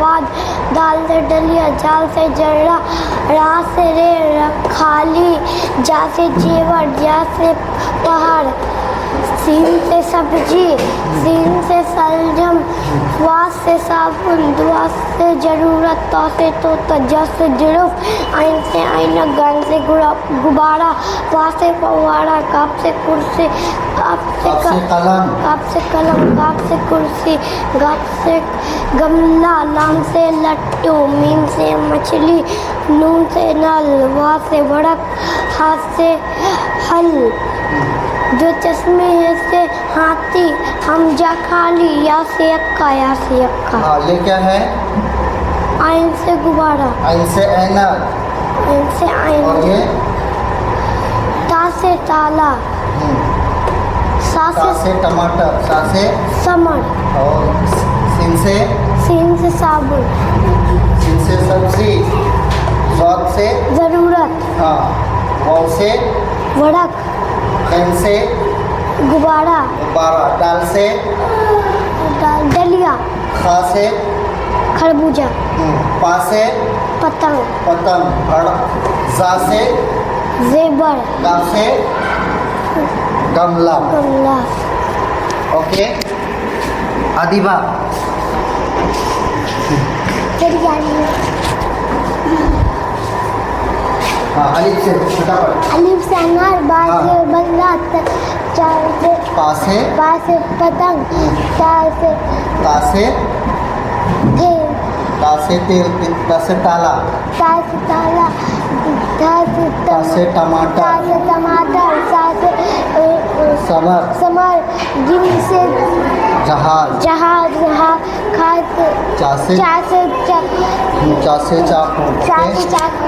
आबाद, दाल से डलिया, जाल से जर्रा, रा से रे खाली, जा से जेवर, जा से पहाड़, सीन से सब्जी, सीन से सलजम, वास से साबुन, दुआ से ज़रूरत, तौ से तोता, जा से जुर्फ, आइन से ऐनक, गान से गुब्बारा, वा से फव्वारा, काफ से कुर्सी, काफ से कलम, काफ से कुर्सी, गाफ से गमला, लाम से लट्टू, मीम से मछली, नून से नल, वा से वड़क, हाथ से हल, जो चश्मे है से हाथी, हमजा खाली, या से यक्का, या से यक्का। हाँ, ये क्या है? आइन से गुब्बारा, आइन से ऐनक, आइन से आइन, और ये ता से ताला, सा से टमाटर, सा से समर, और सीन से साबुन, सीन से सब्जी, ज़ाद से ज़रूरत, हाँ, वाव से वड़क, गैन से गुब्बारा, दाल से डलिया, खा से खरबूजा, पा से पतंग, और जा से जेबर, गा से गमला। गमला। ओके, अदीबा। हाँ, अलिफ से फटाफट। अलिफ से अनार, बा से बल्ला, चार से पा से पतंग, ता से तेल, ता से तेल, ता से ताला, ता से ताला, ता से टमाटर, सा से समर, जिन से जहाज, खा से चा से चाकू।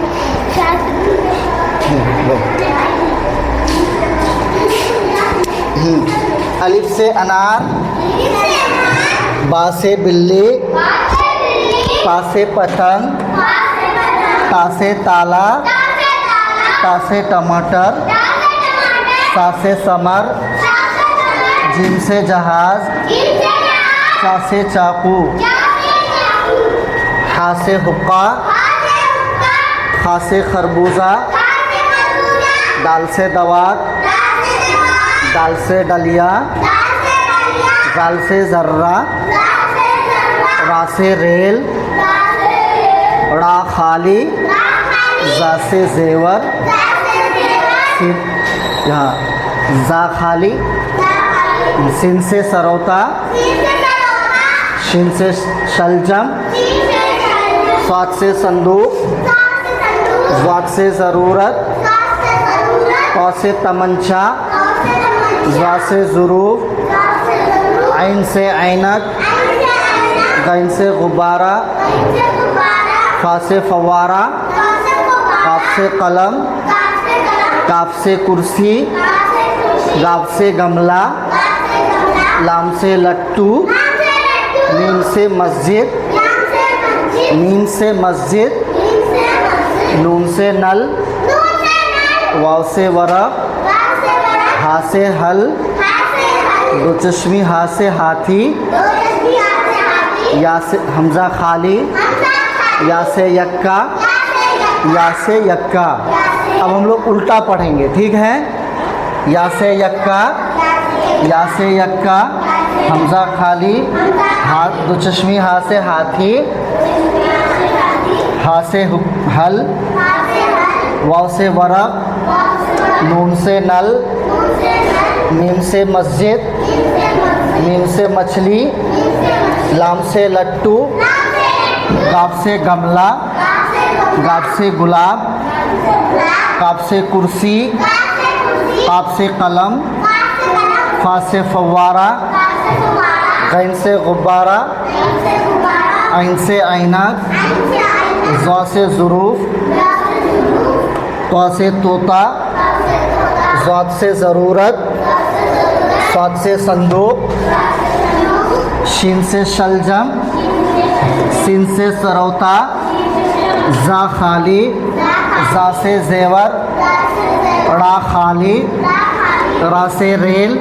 अलिफ से अनार, बा से बिल्ली, पा से पतंग, ता से ताला, ता से टमाटर, सा से समर, जिम से जहाज, चा से चाकू, हा से हुक्का, खा से खरबूजा, दाल से दवात, दाल से डलिया, जाल से जर्रा, रा से रेल, रा खाली, जा से जेवर, यहाँ जा खाली, सिन से सरौता, शिन से शलजम, स्वाद से संदूक, ज़ाद से ज़रूरत, तौ से तमंचा, ज़ा से ज़ुरूफ, आइन से ऐनक, गैन से गुब्बारा, फा से फव्वारा, काफ से कलम, काफ से कुर्सी, गाफ से गमला, लाम से लट्टू, मीम से मस्जिद, नून से नल, वाव से वरक, हा से हल, दो चश्मी हा से हाथी, या से हमजा खाली, या से यक्का, अब हम लोग उल्टा पढ़ेंगे, ठीक है? या से यक्का, हमजा खाली, हाथ दो चश्मी हा से हाथी, हा से हल, वाव से वरक, नून से नल, मीम से मस्जिद, मीम से मछली, लाम से लट्टू, गाफ से गमला, गाफ से गुलाब, काफ से कुर्सी, काफ से कलम, फा से फव्वारा, गैन से गुब्बारा, आइन से ऐनक, ज़ा से ज़ुरूफ, तौ से तोता, ज़ाद से ज़रूरत, स्वाद से संदूक, शिन से शलजम, सिन से सरौता, ज़ा खाली, ज़ा से जेवर, रा खाली, रा से रेल,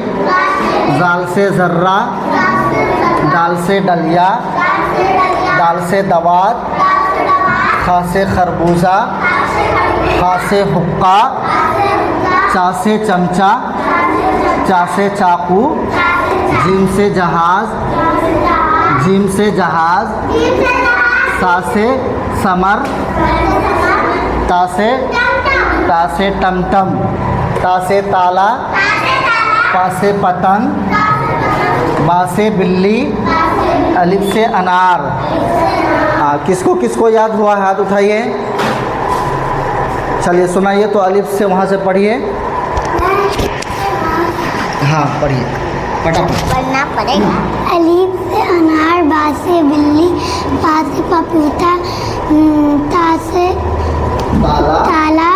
जाल से जर्रा, दाल से डलिया, दाल से दवात, खा से खरबूजा, खा से हुक्का, चा से चमचा, चा से चाकू, जीम से जहाज, जीम से जहाज, सा से समर, ता से टमटम, ता से ताला, पा से पतंग, बा से बिल्ली, अलिफ से अनार। किसको किसको याद हुआ हाथ उठाइए। चलिए सुनाइए तो अलिफ से वहाँ से पढ़िए। हाँ पढ़िए फटाफट। पढ़ना पड़ेगा। अलीफ से अनार, बा से बिल्ली, पा से पपीता, ता से ताला,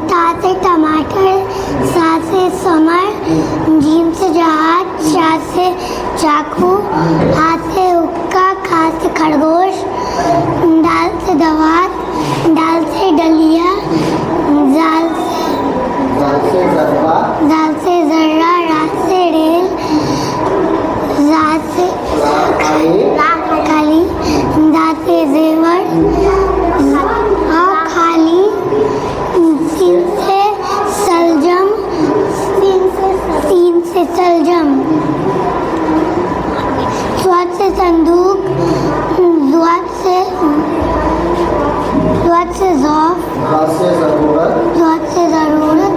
ता से टमाटर, सा से समर, जीम से जहाज, शा से चाकू, हा से हुक्का, खा से खरगोश, दाल से दवात, दाल से डलिया, दाल से जर्रा, रा से रेल, जा से खाली, दा से जेवर, खाली, सीन से सलजम, सीन से सलजम, स्वाद से संदूक, दुआत से ज़ौफ़, दुआत से ज़रूरत,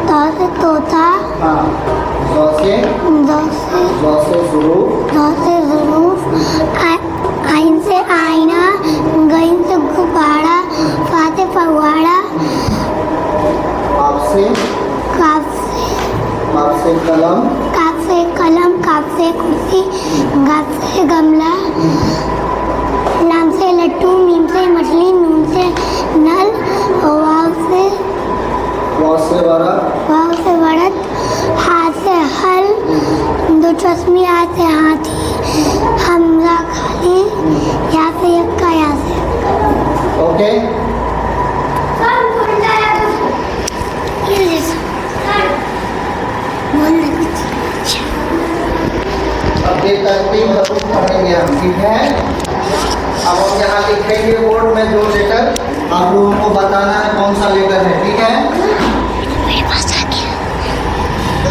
ता से तोता, ज़ौ से ज़ुरूफ़, आइन से आईना, गईन से गुब्बारा, फा से फव्वारा, काफ से कलम, काफ से कुर्सी, गाफ से गमला, लाम से लट्टू, मीम से मछली, नून से नल, वाव से वरद, हाथ से हल, दो चश्मी, हाथ से हाथी, हमजा खाली, या से यक्का, या से ओके। अब ये तरतीब जरूर पढ़ेंगे हम, ठीक है। अब हम यहाँ लिखेंगे बोर्ड में जो लेटर, आप लोगों को बताना है कौन सा लेटर है, ठीक है।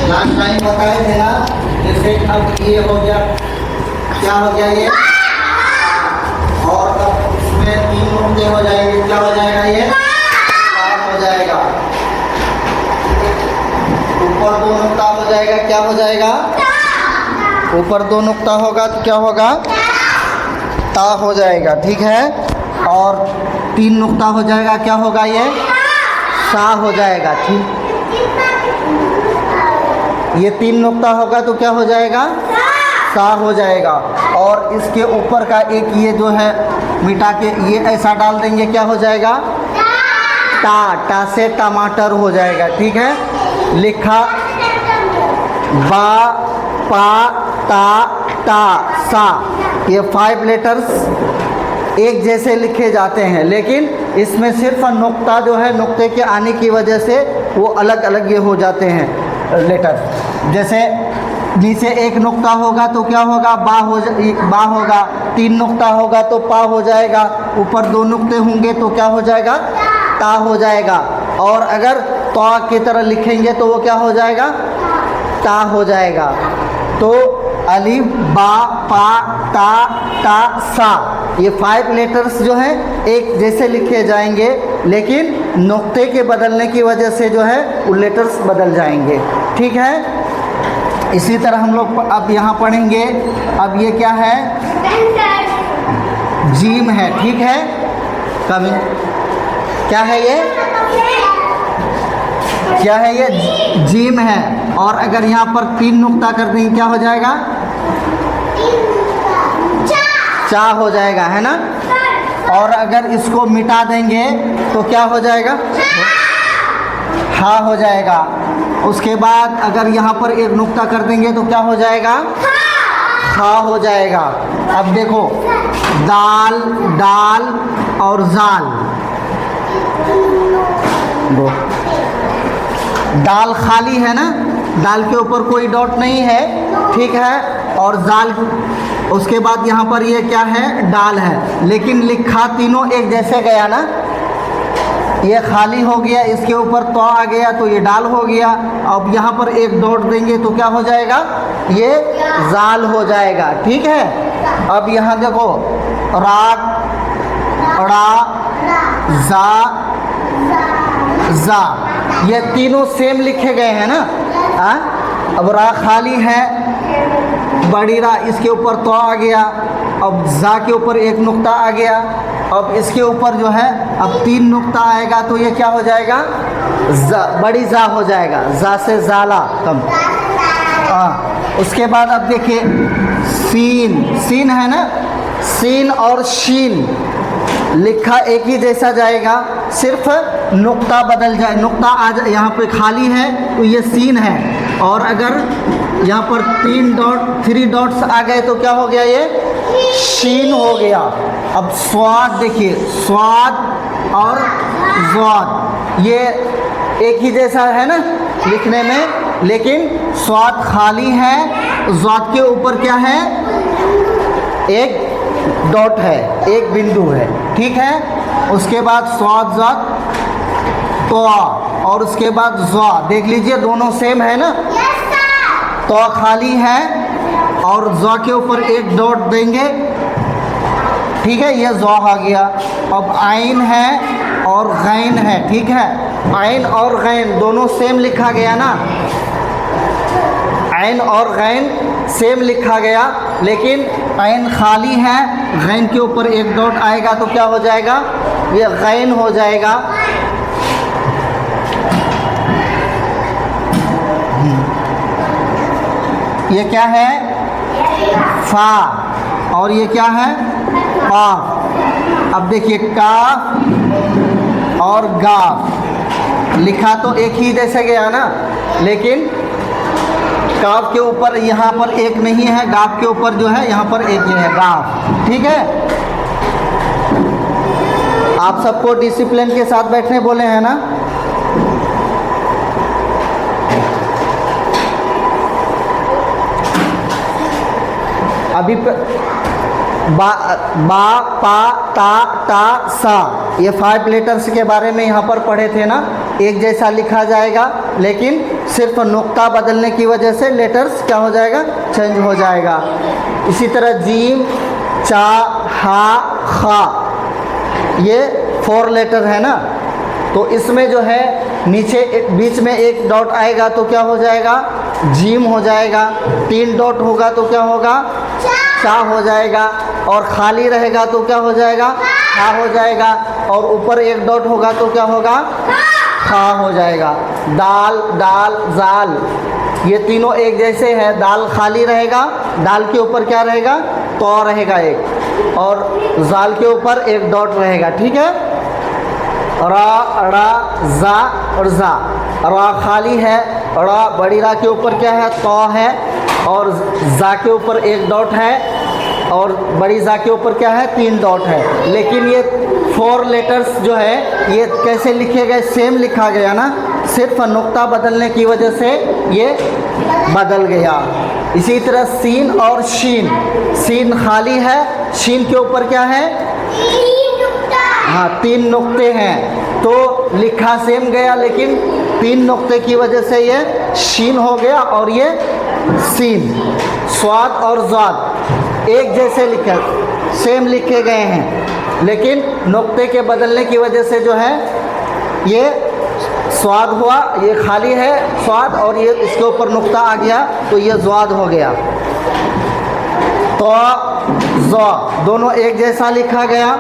लास्ट टाइम बताए थे ना, जैसे अब ये हो गया, क्या हो गया ये, और अब इसमें 3 नुक्ते हो जाएंगे, क्या हो जाएगा ये, हो जाएगा। ऊपर 2 नुक्ता हो जाएगा, क्या हो जाएगा, ऊपर 2 नुक्ता होगा तो क्या होगा, ता हो जाएगा, ठीक है। और 3 नुक्ता हो जाएगा, क्या होगा ये, सा हो जाएगा, ठीक। ये 3 नुक्ता होगा तो क्या हो जाएगा, सा हो जाएगा। और इसके ऊपर का एक ये जो है मिटा के ये ऐसा डाल देंगे, क्या हो जाएगा, ता से टमाटर हो जाएगा, ठीक है। लिखा बा, पा, ता, सा, ये 5 लेटर्स एक जैसे लिखे जाते हैं, लेकिन इसमें सिर्फ नुक्ता जो है, नुक्ते के आने की वजह से वो अलग अलग ये हो जाते हैं लेटर। जैसे नीचे 1 नुक्ता होगा तो क्या होगा, बा होगा, 3 नुक्ता होगा तो पा हो जाएगा, ऊपर 2 नुक्ते होंगे तो क्या हो जाएगा, ता हो जाएगा। और अगर ता की तरह लिखेंगे तो वो क्या हो जाएगा, ता हो जाएगा। तो अलिफ, बा, पा, ता, सा, ये 5 लेटर्स जो हैं एक जैसे लिखे जाएंगे, लेकिन नुक्ते के बदलने की वजह से जो है वो लेटर्स बदल जाएंगे, ठीक है। इसी तरह हम लोग अब यहाँ पढ़ेंगे। अब ये क्या है, जीम है, ठीक है। कभी क्या है ये, क्या है ये, जीम है। और अगर यहाँ पर 3 नुक्ता कर देंगे क्या हो जाएगा, चा हो जाएगा, है ना। और अगर इसको मिटा देंगे तो क्या हो जाएगा, हा हो जाएगा। उसके बाद अगर यहाँ पर 1 नुक्ता कर देंगे तो क्या हो जाएगा, हा हो जाएगा। अब देखो, दाल, डाल और जाल, दो, दाल खाली है ना, दाल के ऊपर कोई डॉट नहीं है, ठीक है। और जाल, उसके बाद यहाँ पर ये क्या है, डाल है, लेकिन लिखा तीनों एक जैसे गया ना। ये खाली हो गया, इसके ऊपर तो आ गया तो ये डाल हो गया। अब यहाँ पर एक डॉट देंगे तो क्या हो जाएगा, ये जाल हो जाएगा। ठीक है, अब यहाँ देखो रा, ड़ा, जा, ये तीनों सेम लिखे गए हैं ना। अब रा खाली है, बड़ी रा, इसके ऊपर तो आ गया, अब जा के ऊपर एक नुक्ता आ गया, अब इसके ऊपर जो है अब 3 नुक्ता आएगा तो ये क्या हो जाएगा, जा, बड़ी जा हो जाएगा, जा से जाला कम। उसके बाद अब देखिए सीन, सीन है ना, सीन और शीन लिखा एक ही जैसा जाएगा, सिर्फ नुक्ता बदल जाए, नुक्ता आज यहाँ पे खाली है तो ये सीन है, और अगर यहाँ पर 3 डॉट्स आ गए तो क्या हो गया, ये शीन हो गया। अब स्वाद देखिए, स्वाद और ज़्वाद ये एक ही जैसा है ना लिखने में, लेकिन स्वाद खाली है, ज़्वाद के ऊपर क्या है, एक डॉट है, एक बिंदु है। ठीक है, उसके बाद स्वाद, ज़्वाद, तो, और उसके बाद ज़्वा, देख लीजिए दोनों सेम है ना। तो खाली है और ज़्वा के ऊपर एक डॉट देंगे। ठीक है, ये ज़्वा आ गया। अब आइन है और गैन है। ठीक है, आइन और गैन दोनों सेम लिखा गया ना, आइन और गैन सेम लिखा गया, लेकिन आइन खाली है, गैन के ऊपर एक डॉट आएगा तो क्या हो जाएगा, ये गैन हो जाएगा। ये क्या है, फा, और ये क्या है, काफ। अब देखिए काफ और गाफ लिखा तो एक ही जैसे गया ना, लेकिन काफ के ऊपर यहाँ पर एक नहीं है, गाफ के ऊपर जो है यहाँ पर एक ही है, गाफ। ठीक है, आप सबको डिसिप्लिन के साथ बैठने बोले हैं ना। अभी बा, पा, ता, टा, सा, ये 5 लेटर्स के बारे में यहाँ पर पढ़े थे ना। एक जैसा लिखा जाएगा, लेकिन सिर्फ नुक्ता बदलने की वजह से लेटर्स क्या हो जाएगा, चेंज हो जाएगा। इसी तरह जीम, चा, हा, खा, ये 4 लेटर है ना, तो इसमें जो है नीचे बीच में एक डॉट आएगा तो क्या हो जाएगा, जीम हो जाएगा। 3 डॉट होगा तो क्या होगा, चा हो जाएगा, और खाली रहेगा तो क्या हो जाएगा, खा हो जाएगा, और ऊपर एक डॉट होगा तो क्या होगा, खा हो जाएगा। दाल, दाल, जाल, ये तीनों एक जैसे हैं। दाल खाली रहेगा, दाल के ऊपर क्या रहेगा, तो रहेगा एक, और जाल के ऊपर एक डॉट रहेगा। ठीक है, रा, रा, जा और जा। रा खाली है, रा बड़ी रा के ऊपर क्या है, तो है, और जा के ऊपर एक डॉट है, और बड़ी जा के ऊपर क्या है, 3 डॉट है। लेकिन ये 4 लेटर्स जो है ये कैसे लिखे गए, सेम लिखा गया ना, सिर्फ नुक्ता बदलने की वजह से ये बदल गया। इसी तरह सीन और शीन, सीन खाली है, शीन के ऊपर क्या है, हाँ 3 नुक्ते हैं, तो लिखा सेम गया, लेकिन 3 नुक्ते की वजह से ये शीन हो गया और ये सीन। स्वाद और ज़्वाद एक जैसे लिखे, सेम लिखे गए हैं, लेकिन नुक्ते के बदलने की वजह से जो है ये स्वाद हुआ, ये खाली है स्वाद, और ये इसके ऊपर नुक्ता आ गया तो ये ज़्वाद हो गया। तो ज़्वा दोनों एक जैसा लिखा गया,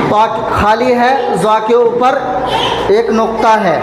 तो खाली है, ज़्वा के ऊपर एक नुक्ता है।